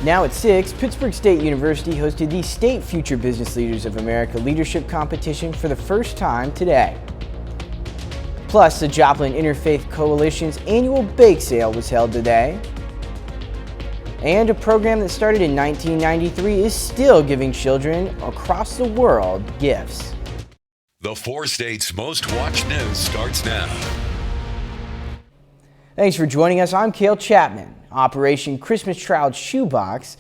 Now at 6, Pittsburgh State University hosted the State Future Business Leaders of America Leadership Competition for the first time today. Plus, the Joplin Interfaith Coalition's annual bake sale was held today. And a program that started in 1993 is still giving children across the world gifts. The 4 states' most watched news starts now. Thanks for joining us. I'm Cale Chapman. Operation Christmas Child Shoebox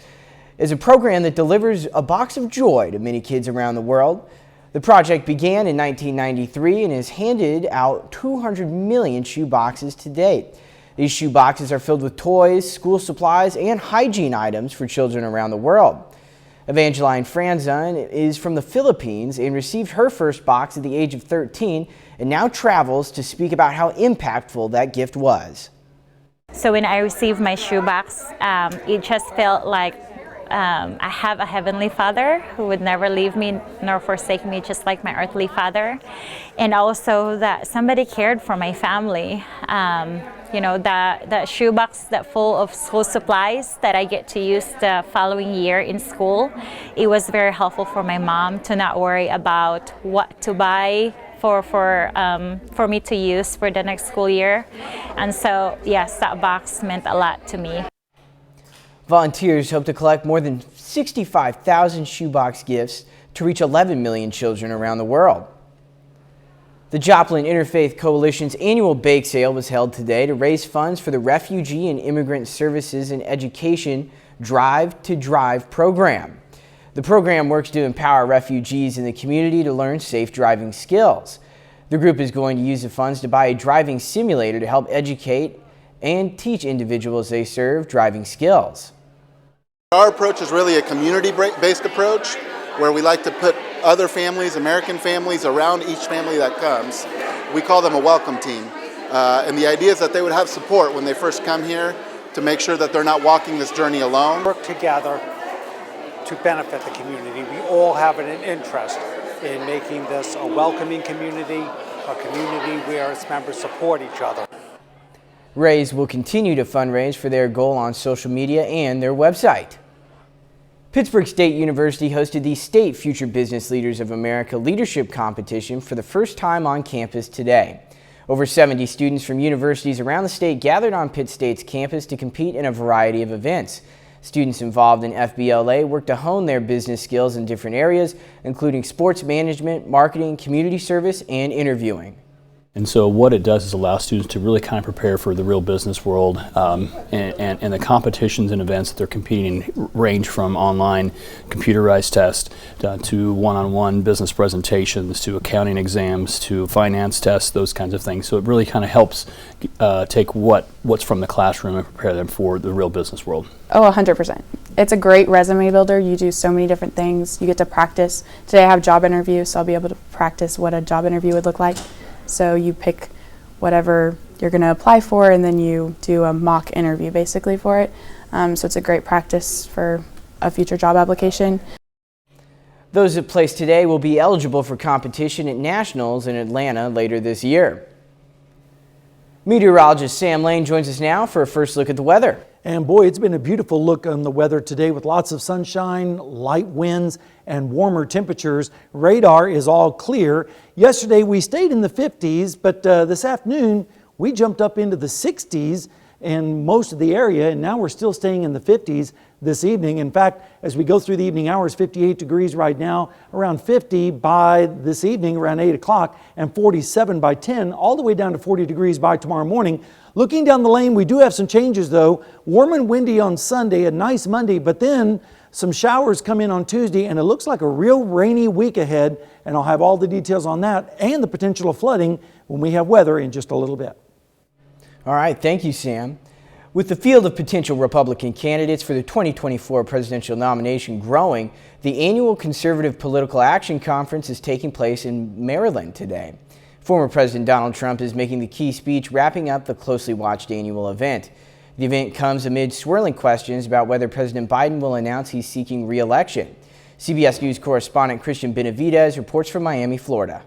is a program that delivers a box of joy to many kids around the world. The project began in 1993 and has handed out 200 million shoe boxes to date. These shoe boxes are filled with toys, school supplies, and hygiene items for children around the world. Evangeline Franzon is from the Philippines and received her first box at the age of 13 and now travels to speak about how impactful that gift was. So when I received my shoebox, it just felt like I have a heavenly Father who would never leave me nor forsake me, just like my earthly father. And also that somebody cared for my family. You know, the shoebox that full of school supplies that I get to use the following year in school, it was very helpful for my mom to not worry about what to buy for me to use for the next school year. And so, yes, that box meant a lot to me. Volunteers hope to collect more than 65,000 shoebox gifts to reach 11 million children around the world. The Joplin Interfaith Coalition's annual bake sale was held today to raise funds for the Refugee and Immigrant Services and Education Drive to Drive program. The program works to empower refugees in the community to learn safe driving skills. The group is going to use the funds to buy a driving simulator to help educate and teach individuals they serve driving skills. Our approach is really a community-based approach where we like to put other families, American families, around each family that comes. We call them a welcome team. And the idea is that they would have support when they first come here to make sure that they're not walking this journey alone. Work together to benefit the community. We all have an interest in making this a welcoming community, a community where its members support each other. Rays will continue to fundraise for their goal on social media and their website. Pittsburgh State University hosted the State Future Business Leaders of America Leadership Competition for the first time on campus today. Over 70 students from universities around the state gathered on Pitt State's campus to compete in a variety of events. Students involved in FBLA worked to hone their business skills in different areas, including sports management, marketing, community service, and interviewing. And so what it does is allow students to really kind of prepare for the real business world, and the competitions and events that they're competing in range from online computerized tests to one-on-one business presentations, to accounting exams, to finance tests, those kinds of things. So it really kind of helps take what's from the classroom and prepare them for the real business world. Oh, 100%. It's a great resume builder. You do so many different things. You get to practice. Today I have job interviews, so I'll be able to practice what a job interview would look like. So you pick whatever you're going to apply for, and then you do a mock interview basically for it. So it's a great practice for a future job application. Those that place today will be eligible for competition at Nationals in Atlanta later this year. Meteorologist Sam Lane joins us now for a first look at the weather. And boy, it's been a beautiful look on the weather today with lots of sunshine, light winds, and warmer temperatures. Radar is all clear. Yesterday we stayed in the 50s, but this afternoon we jumped up into the 60s in most of the area, and now we're still staying in the 50s this evening. In fact, as we go through the evening hours, 58 degrees right now, around 50 by this evening around 8 o'clock, and 47 by 10, all the way down to 40 degrees by tomorrow morning. Looking down the lane, we do have some changes though. Warm and windy on Sunday, a nice Monday, but then some showers come in on Tuesday, and it looks like a real rainy week ahead, and I'll have all the details on that and the potential of flooding when we have weather in just a little bit. All right, thank you, Sam. With the field of potential Republican candidates for the 2024 presidential nomination growing, the annual Conservative Political Action Conference is taking place in Maryland today. Former President Donald Trump is making the key speech wrapping up the closely watched annual event. The event comes amid swirling questions about whether President Biden will announce he's seeking re-election. CBS News correspondent Christian Benavidez reports from Miami, Florida.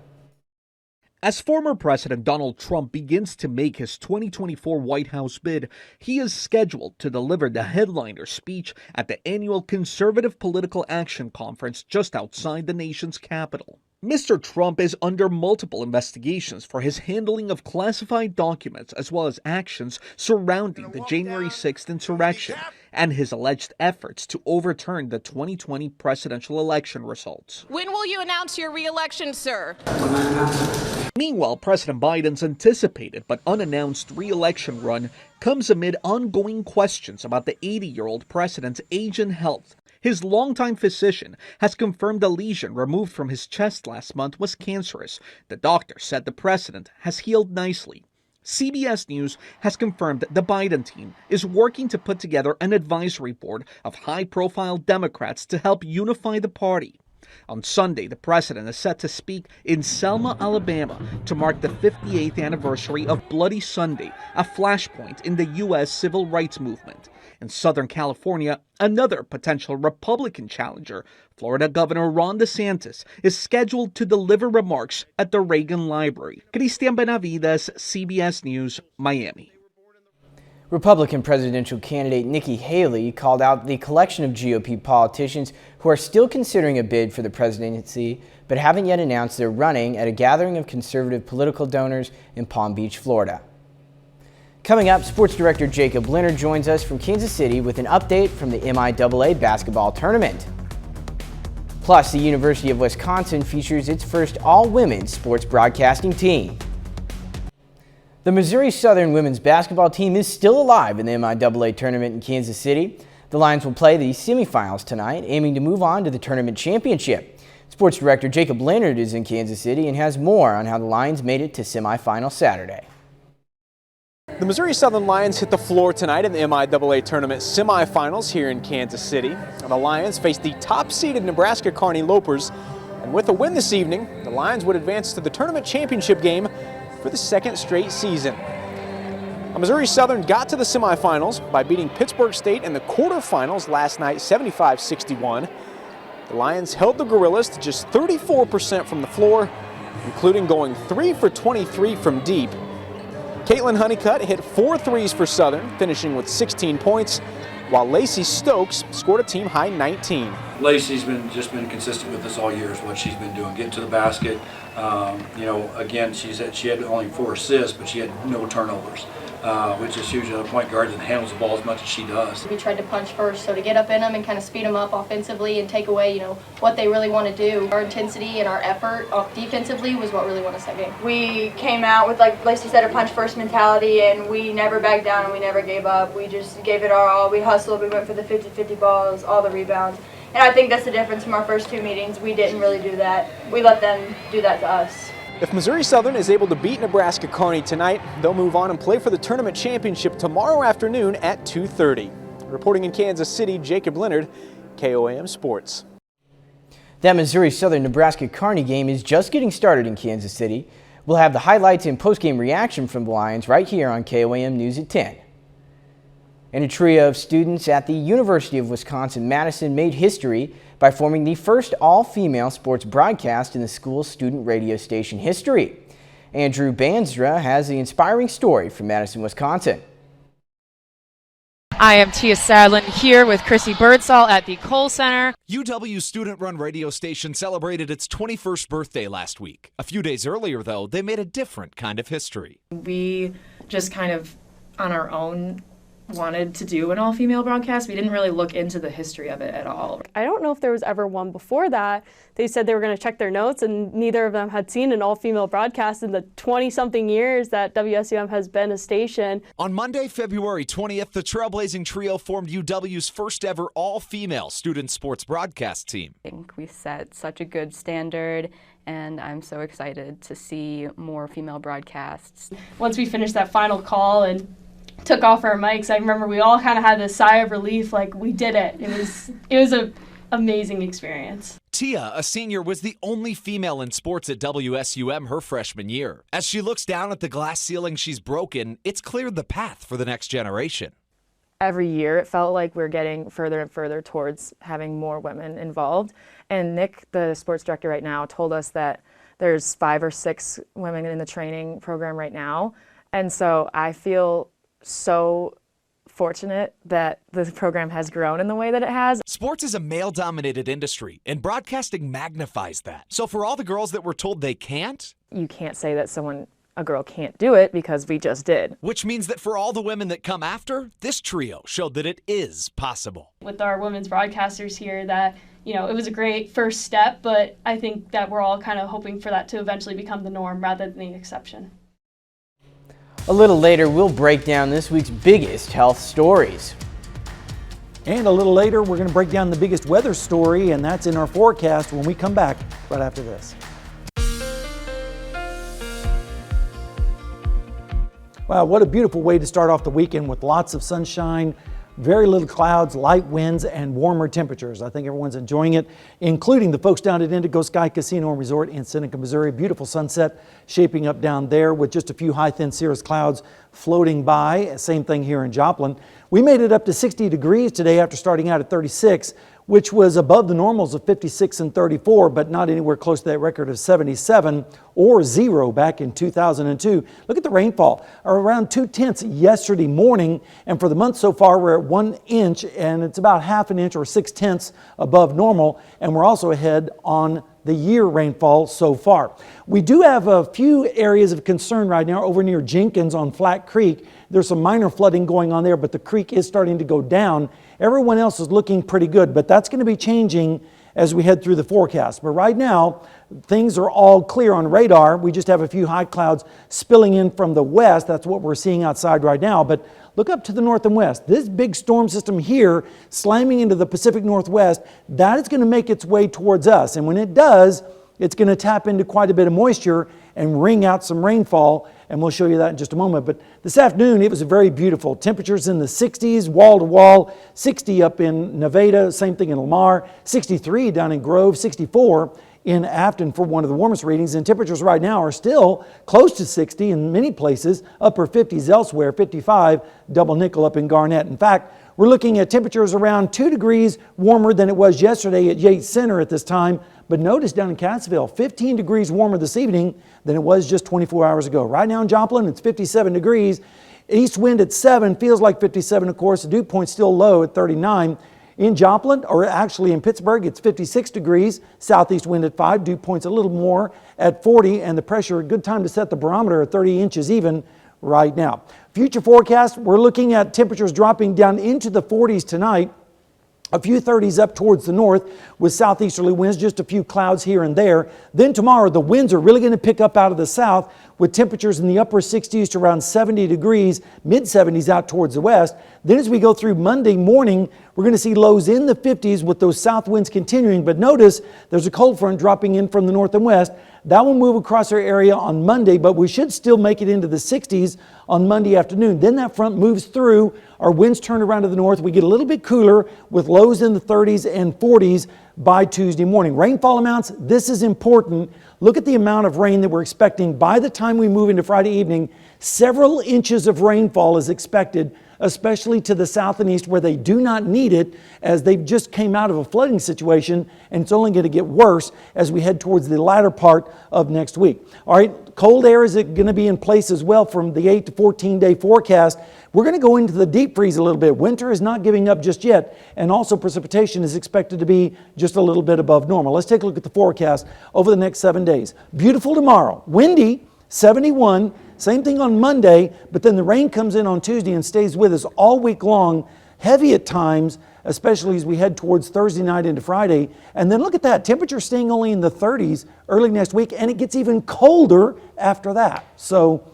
As former President Donald Trump begins to make his 2024 White House bid, he is scheduled to deliver the headliner speech at the annual Conservative Political Action Conference just outside the nation's capital. Mr. Trump is under multiple investigations for his handling of classified documents as well as actions surrounding the January 6th insurrection and his alleged efforts to overturn the 2020 presidential election results. When will you announce your re-election, sir? Meanwhile, President Biden's anticipated but unannounced re-election run comes amid ongoing questions about the 80-year-old president's age and health. His longtime physician has confirmed a lesion removed from his chest last month was cancerous. The doctor said the president has healed nicely. CBS News has confirmed the Biden team is working to put together an advisory board of high-profile Democrats to help unify the party. On Sunday, the president is set to speak in Selma, Alabama, to mark the 58th anniversary of Bloody Sunday, a flashpoint in the U.S. civil rights movement. In Southern California, another potential Republican challenger, Florida Governor Ron DeSantis, is scheduled to deliver remarks at the Reagan Library. Cristian Benavides, CBS News, Miami. Republican presidential candidate Nikki Haley called out the collection of GOP politicians who are still considering a bid for the presidency but haven't yet announced they're running at a gathering of conservative political donors in Palm Beach, Florida. Coming up, sports director Jacob Leonard joins us from Kansas City with an update from the MIAA basketball tournament. Plus, the University of Wisconsin features its first all-women's sports broadcasting team. The Missouri Southern women's basketball team is still alive in the MIAA tournament in Kansas City. The Lions will play the semifinals tonight, aiming to move on to the tournament championship. Sports director Jacob Leonard is in Kansas City and has more on how the Lions made it to semifinal Saturday. The Missouri Southern Lions hit the floor tonight in the MIAA tournament semifinals here in Kansas City. And the Lions face the top-seeded Nebraska Kearney Lopers. And with a win this evening, the Lions would advance to the tournament championship game for the second straight season. Missouri Southern got to the semifinals by beating Pittsburgh State in the quarterfinals last night, 75-61. The Lions held the Gorillas to just 34% from the floor, including going 3 for 23 from deep. Caitlin Honeycutt hit 4 threes for Southern, finishing with 16 points, while Lacey Stokes scored a team-high 19. Lacey's been consistent with us all year is what she's been doing, getting to the basket. Again, she had only 4 assists, but she had no turnovers, which is huge. A point guard that handles the ball as much as she does. We tried to punch first, so to get up in them and kind of speed them up offensively and take away, what they really want to do. Our intensity and our effort defensively was what really won us that game. We came out with, like Lacey said, a punch first mentality, and we never backed down and we never gave up. We just gave it our all. We hustled, we went for the 50-50 balls, all the rebounds. And I think that's the difference from our first 2 meetings. We didn't really do that. We let them do that to us. If Missouri Southern is able to beat Nebraska Kearney tonight, they'll move on and play for the tournament championship tomorrow afternoon at 2:30. Reporting in Kansas City, Jacob Leonard, KOAM Sports. That Missouri Southern Nebraska Kearney game is just getting started in Kansas City. We'll have the highlights and post-game reaction from the Lions right here on KOAM News at 10. And a trio of students at the University of Wisconsin-Madison made history by forming the first all-female sports broadcast in the school's student radio station history. Andrew Bandstra has the inspiring story from Madison, Wisconsin. I am Tia Sadlin here with Chrissy Birdsall at the Cole Center. UW's student-run radio station celebrated its 21st birthday last week. A few days earlier, though, they made a different kind of history. We just kind of, on our own, wanted to do an all-female broadcast. We didn't really look into the history of it at all. I don't know if there was ever one before that. They said they were going to check their notes, and neither of them had seen an all-female broadcast in the 20-something years that WSUM has been a station. On Monday, February 20th, the trailblazing trio formed UW's first ever all-female student sports broadcast team. I think we set such a good standard, and I'm so excited to see more female broadcasts. Once we finished that final call and took off our mics, I remember we all kind of had this sigh of relief, like we did it. It was an amazing experience. Tia, a senior, was the only female in sports at WSUM her freshman year. As she looks down at the glass ceiling she's broken, it's cleared the path for the next generation. Every year it felt like we're getting further and further towards having more women involved. And Nick, the sports director right now, told us that There's 5 or 6 women in the training program right now. And so I feel so fortunate that the program has grown in the way that it has. Sports is a male-dominated industry, and broadcasting magnifies that. So for all the girls that were told they can't, You can't say that a girl can't do it, because we just did. which means that for all the women that come after, this trio showed that it is possible. With our women's broadcasters here, that, you know, it was a great first step, but I think that we're all kind of hoping for that to eventually become the norm rather than the exception. A little later, we'll break down this week's biggest health stories. And a little later, we're going to break down the biggest weather story, and that's in our forecast when we come back right after this. Wow, what a beautiful way to start off the weekend with lots of sunshine, very little clouds, light winds, and warmer temperatures. I think everyone's enjoying it, including the folks down at Indigo Sky Casino and Resort in Seneca, Missouri. Beautiful sunset shaping up down there with just a few high thin cirrus clouds floating by. Same thing here in Joplin. We made it up to 60 degrees today after starting out at 36, which was above the normals of 56 and 34, but not anywhere close to that record of 77 or 0 back in 2002. Look at the rainfall, around 2/10 yesterday morning, and for the month so far we're at 1 inch, and it's about ½ an inch or 6/10 above normal, and we're also ahead on the year rainfall so far. We do have a few areas of concern right now over near Jenkins on Flat Creek. There's some minor flooding going on there, but the creek is starting to go down. Everyone else is looking pretty good, but that's going to be changing as we head through the forecast. But right now, things are all clear on radar. We just have a few high clouds spilling in from the west. That's what we're seeing outside right now. But look up to the north and west. This big storm system here slamming into the Pacific Northwest, that is going to make its way towards us. And when it does, it's going to tap into quite a bit of moisture and wring out some rainfall, and we'll show you that in just a moment. But this afternoon, it was very beautiful. Temperatures in the 60s, wall to wall, 60 up in Nevada, same thing in Lamar, 63 down in Grove, 64 in Afton for one of the warmest readings. And temperatures right now are still close to 60 in many places, upper 50s elsewhere, 55 double nickel up in Garnett. In fact, we're looking at temperatures around 2 degrees warmer than it was yesterday at Yates Center at this time. But notice down in Cassville, 15 degrees warmer this evening than it was just 24 hours ago. Right now in Joplin, it's 57 degrees. East wind at 7, feels like 57, of course. The dew point still low at 39. In Joplin, or actually in Pittsburgh, it's 56 degrees. Southeast wind at 5, dew point's a little more at 40, and the pressure, a good time to set the barometer at 30 inches even right now. Future forecast, we're looking at temperatures dropping down into the 40s tonight. A few 30s up towards the north with southeasterly winds, just a few clouds here and there. Then tomorrow, the winds are really going to pick up out of the south with temperatures in the upper 60s to around 70 degrees, mid 70s out towards the west. Then as we go through Monday morning, we're going to see lows in the 50s with those south winds continuing. But notice there's a cold front dropping in from the north and west. That will move across our area on Monday, but we should still make it into the 60s on Monday afternoon. Then that front moves through. Our winds turn around to the north. We get a little bit cooler with lows in the 30s and 40s by Tuesday morning. Rainfall amounts, this is important. Look at the amount of rain that we're expecting. By the time we move into Friday evening, several inches of rainfall is expected, especially to the south and east where they do not need it, as they just came out of a flooding situation, and it's only going to get worse as we head towards the latter part of next week. All right, cold air is going to be in place as well from the 8 to 14 day forecast. We're going to go into the deep freeze a little bit. Winter is not giving up just yet, and also precipitation is expected to be just a little bit above normal. Let's take a look at the forecast over the next 7 days. Beautiful tomorrow, windy, 71. Same thing on Monday, but then the rain comes in on Tuesday and stays with us all week long, heavy at times, especially as we head towards Thursday night into Friday. And then look at that, temperature staying only in the 30s early next week, and it gets even colder after that. So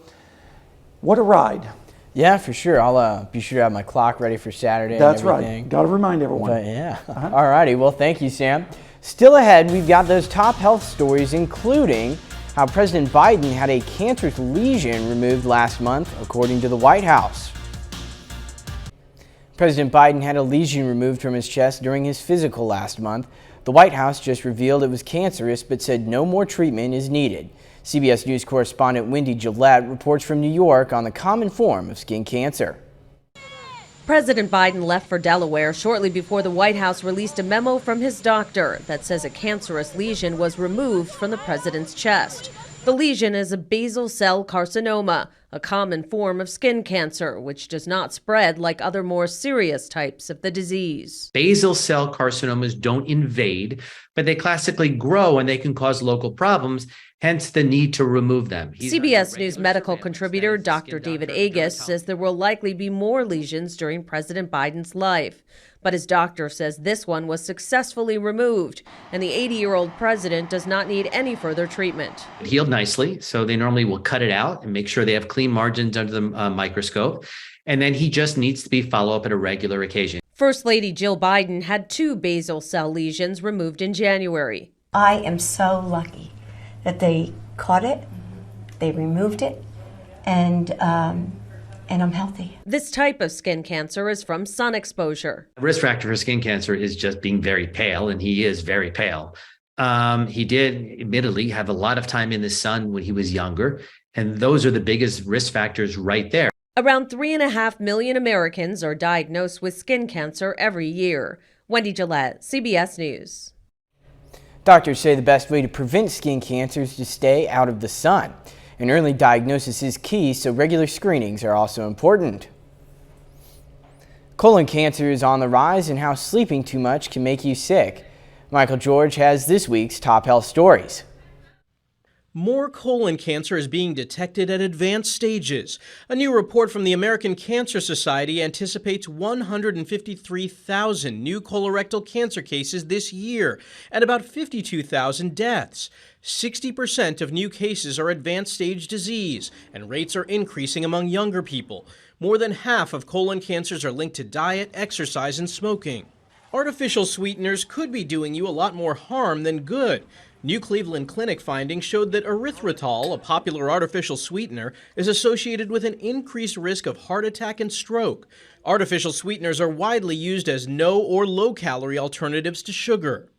what a ride. Yeah, for sure. I'll be sure to have my clock ready for Saturday. That's and everything. right. Got to remind everyone. But yeah. All righty. Well, thank you, Sam. Still ahead, we've got those top health stories, including how President Biden had a cancerous lesion removed last month, according to the White House. President Biden had a lesion removed from his chest during his physical last month. The White House just revealed it was cancerous, but said no more treatment is needed. CBS News correspondent Wendy Gillette reports from New York on the common form of skin cancer. President Biden left for Delaware shortly before the White House released a memo from his doctor that says a cancerous lesion was removed from the president's chest. The lesion is a basal cell carcinoma, a common form of skin cancer, which does not spread like other more serious types of the disease. Basal cell carcinomas don't invade, but they classically grow and they can cause local problems, hence the need to remove them. CBS News medical contributor Dr. David Agus says there will likely be more lesions during President Biden's life. But his doctor says this one was successfully removed, and the 80-year-old president does not need any further treatment. It healed nicely, so they normally will cut it out and make sure they have clean margins under the microscope. And then he just needs to be followed up at a regular occasion. First Lady Jill Biden had 2 basal cell lesions removed in January. I am so lucky that they caught it, they removed it, and I'm healthy. This type of skin cancer is from sun exposure. The risk factor for skin cancer is just being very pale, and he is very pale. He did admittedly have a lot of time in the sun when he was younger, and those are the biggest risk factors right there. Around 3.5 million Americans are diagnosed with skin cancer every year. Wendy Gillette, CBS News. Doctors say the best way to prevent skin cancer is to stay out of the sun. An early diagnosis is key, so regular screenings are also important. Colon cancer is on the rise, and how sleeping too much can make you sick. Michael George has this week's top health stories. More colon cancer is being detected at advanced stages. A new report from the American Cancer Society anticipates 153,000 new colorectal cancer cases this year and about 52,000 deaths. 60% of new cases are advanced stage disease, and rates are increasing among younger people. More than half of colon cancers are linked to diet, exercise, and smoking. Artificial sweeteners could be doing you a lot more harm than good. New Cleveland Clinic findings showed that erythritol, a popular artificial sweetener, is associated with an increased risk of heart attack and stroke. Artificial sweeteners are widely used as no or low-calorie alternatives to sugar.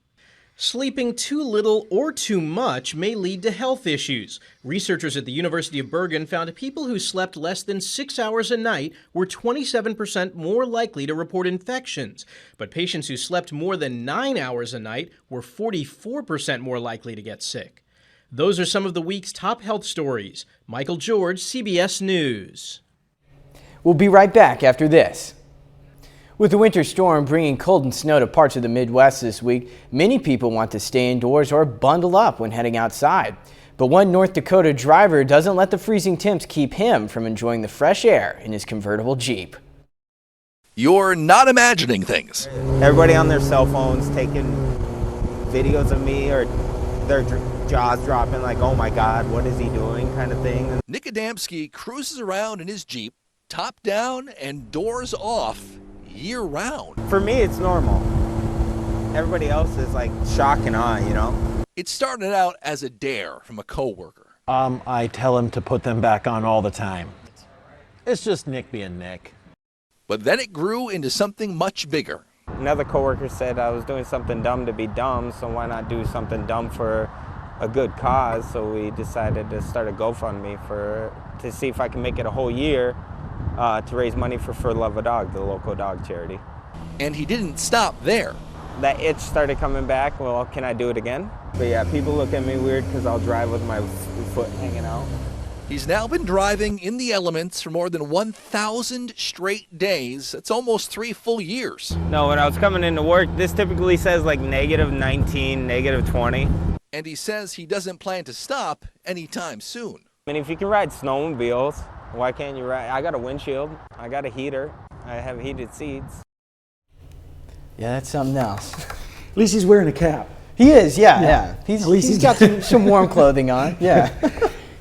Sleeping too little or too much may lead to health issues. Researchers at the University of Bergen found people who slept less than 6 hours a night were 27% more likely to report infections. But patients who slept more than 9 hours a night were 44% more likely to get sick. Those are some of the week's top health stories. Michael George, CBS News. We'll be right back after this. With the winter storm bringing cold and snow to parts of the Midwest this week, many people want to stay indoors or bundle up when heading outside. But one North Dakota driver doesn't let the freezing temps keep him from enjoying the fresh air in his convertible Jeep. You're not imagining things. Everybody on their cell phones taking videos of me or their jaws dropping like, oh my God, what is he doing kind of thing. Nick Adamski cruises around in his Jeep, top down and doors off, year-round. For me, it's normal. Everybody else is like shock and awe, you know? It started out as a dare from a coworker. I tell him to put them back on all the time. It's just Nick being Nick. But then it grew into something much bigger. Another coworker said I was doing something dumb to be dumb, so why not do something dumb for a good cause? So we decided to start a GoFundMe to see if I can make it a whole year. To raise money for Love a Dog, the local dog charity. And he didn't stop there. That itch started coming back. Well, can I do it again? But yeah, people look at me weird because I'll drive with my foot hanging out. He's now been driving in the elements for more than 1,000 straight days. That's almost 3 full years. No, when I was coming into work, this typically says like -19, -20. And he says he doesn't plan to stop anytime soon. I mean, if you can ride snowmobiles, why can't you ride? I got a windshield, I got a heater, I have heated seats. Yeah, that's something else. At least he's wearing a cap. He is, yeah. He's got some warm clothing on, yeah.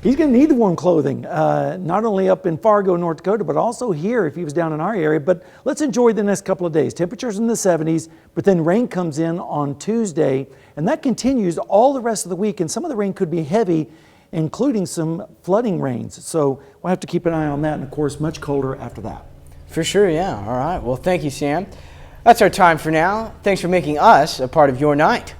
He's going to need the warm clothing, not only up in Fargo, North Dakota, but also here if he was down in our area. But let's enjoy the next couple of days. Temperatures in the 70s, but then rain comes in on Tuesday, and that continues all the rest of the week, and some of the rain could be heavy, including some flooding rains. So we'll have to keep an eye on that, and of course, much colder after that. For sure, yeah. All right. Well, thank you, Sam. That's our time for now. Thanks for making us a part of your night.